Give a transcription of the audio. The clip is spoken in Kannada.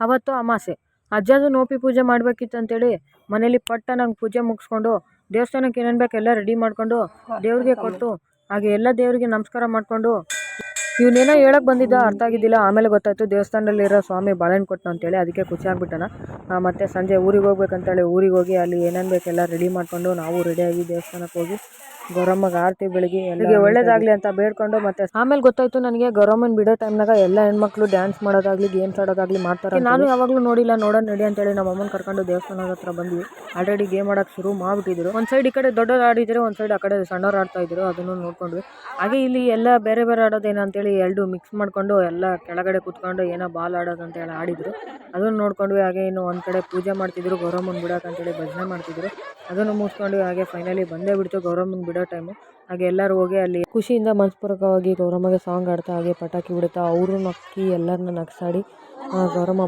ಅವತ್ತು ಅಮಾಸೆ. ಅಜ್ಜದು ನೋಪಿ ಪೂಜೆ ಮಾಡಬೇಕಿತ್ತು ಅಂತೇಳಿ ಮನೇಲಿ ಪಟ್ಟನಾಗಿ ಪೂಜೆ ಮುಗಿಸ್ಕೊಂಡು ದೇವಸ್ಥಾನಕ್ಕೆ ಏನೇನು ಬೇಕು ಎಲ್ಲ ರೆಡಿ ಮಾಡ್ಕೊಂಡು ದೇವ್ರಿಗೆ ಕೊಟ್ಟು ಹಾಗೆ ಎಲ್ಲ ದೇವರಿಗೆ ನಮಸ್ಕಾರ ಮಾಡಿಕೊಂಡು ಇವನೇನೋ ಹೇಳಕ್ಕೆ ಬಂದಿದ್ದ ಅರ್ಥ ಆಗಿದ್ದಿಲ್ಲ. ಆಮೇಲೆ ಗೊತ್ತಾಯ್ತು ದೇವಸ್ಥಾನದಲ್ಲಿರೋ ಸ್ವಾಮಿ ಬಾಳೆಹಣ್ಣು ಕೊಟ್ಟನು ಅಂತೇಳಿ. ಅದಕ್ಕೆ ಖುಷಿ ಆಗ್ಬಿಟ್ಟನ. ಮತ್ತು ಸಂಜೆ ಊರಿಗೆ ಹೋಗ್ಬೇಕಂತೇಳಿ ಊರಿಗೆ ಹೋಗಿ ಅಲ್ಲಿ ಏನೇನು ಬೇಕೆಲ್ಲ ರೆಡಿ ಮಾಡಿಕೊಂಡು ನಾವು ರೆಡಿಯಾಗಿ ದೇವಸ್ಥಾನಕ್ಕೆ ಹೋಗಿ ಗೌರಮ್ಮಗೆ ಆರತಿ ಬೆಳಗ್ಗೆ ಎಲ್ಲಿಗೆ ಒಳ್ಳೇದಾಗಲಿ ಅಂತ ಬೇಡ್ಕೊಂಡು ಮತ್ತೆ ಆಮೇಲೆ ಗೊತ್ತಾಯ್ತು ನನಗೆ ಗೌರಮ್ಮನ ಬಿಡೋ ಟೈಮ್ನಾಗ ಎಲ್ಲ ಹೆಣ್ಮಕ್ಳು ಡ್ಯಾನ್ಸ್ ಮಾಡೋದಾಗಲಿ ಗೇಮ್ಸ್ ಆಡೋದಾಗಲಿ ಮಾಡ್ತಾರೆ. ನಾನು ಯಾವಾಗಲೂ ನೋಡಿಲ್ಲ, ನೋಡೋಣ ನಡಿ ಅಂತೇಳಿ ನಮ್ಮ ಅಮ್ಮನ ಕರ್ಕೊಂಡು ದೇವಸ್ಥಾನದ ಹತ್ರ ಬಂದ್ವಿ. ಆಲ್ರೆಡಿ ಗೇಮ್ ಆಡೋಕ್ಕೆ ಶುರು ಮಾಡಿಬಿಟ್ಟಿದ್ರು. ಒಂದು ಸೈಡ್ ಈ ಕಡೆ ದೊಡ್ಡವ್ರು ಆಡಿದ್ರು, ಒಂದು ಸೈಡ್ ಆ ಕಡೆ ಸಣ್ಣವ್ರು ಆಡ್ತಾ ಇದ್ರು. ಅದನ್ನು ನೋಡ್ಕೊಂಡ್ವಿ. ಹಾಗೆ ಇಲ್ಲಿ ಎಲ್ಲ ಬೇರೆ ಬೇರೆ ಆಡೋದೇನು ಅಂತೇಳಿ ಎರಡು ಮಿಕ್ಸ್ ಮಾಡ್ಕೊಂಡು ಎಲ್ಲ ಕೆಳಗಡೆ ಕೂತ್ಕೊಂಡು ಏನೋ ಬಾಲ್ ಆಡೋದು ಅಂತೇಳಿ ಆಡಿದ್ರು. ಅದನ್ನು ನೋಡ್ಕೊಂಡ್ವಿ. ಹಾಗೆ ಇನ್ನು ಒಂದು ಕಡೆ ಪೂಜೆ ಮಾಡ್ತಿದ್ರು, ಗೌರಮ್ಮನ ಬಿಡೋಕ್ಕಂತೇಳಿ ಭಜನೆ ಮಾಡ್ತಿದ್ರು. ಅದನ್ನು ಮುಗಿಸ್ಕೊಂಡ್ವಿ. ಹಾಗೆ ಫೈನಲಿ ಬಂದೇ ಬಿಡ್ತು ಗೌರಮ್ಮನ ಬಿಡೋ ಟೈಮು. ಹಾಗೆ ಎಲ್ಲರೂ ಹೋಗಿ ಅಲ್ಲಿ ಖುಷಿಯಿಂದ ಮನಸ್ಪೂರ್ವಕವಾಗಿ ಗೌರಮ್ಮಗೆ ಸಾಂಗ್ ಆಡ್ತಾ ಹಾಗೆ ಪಟಾಕಿ ಬಿಡುತ್ತಾ ಅವರು ನಕ್ಕಿ ಎಲ್ಲರನ್ನ ನಗ್ಸಾಡಿ ಗೌರಮ್ಮ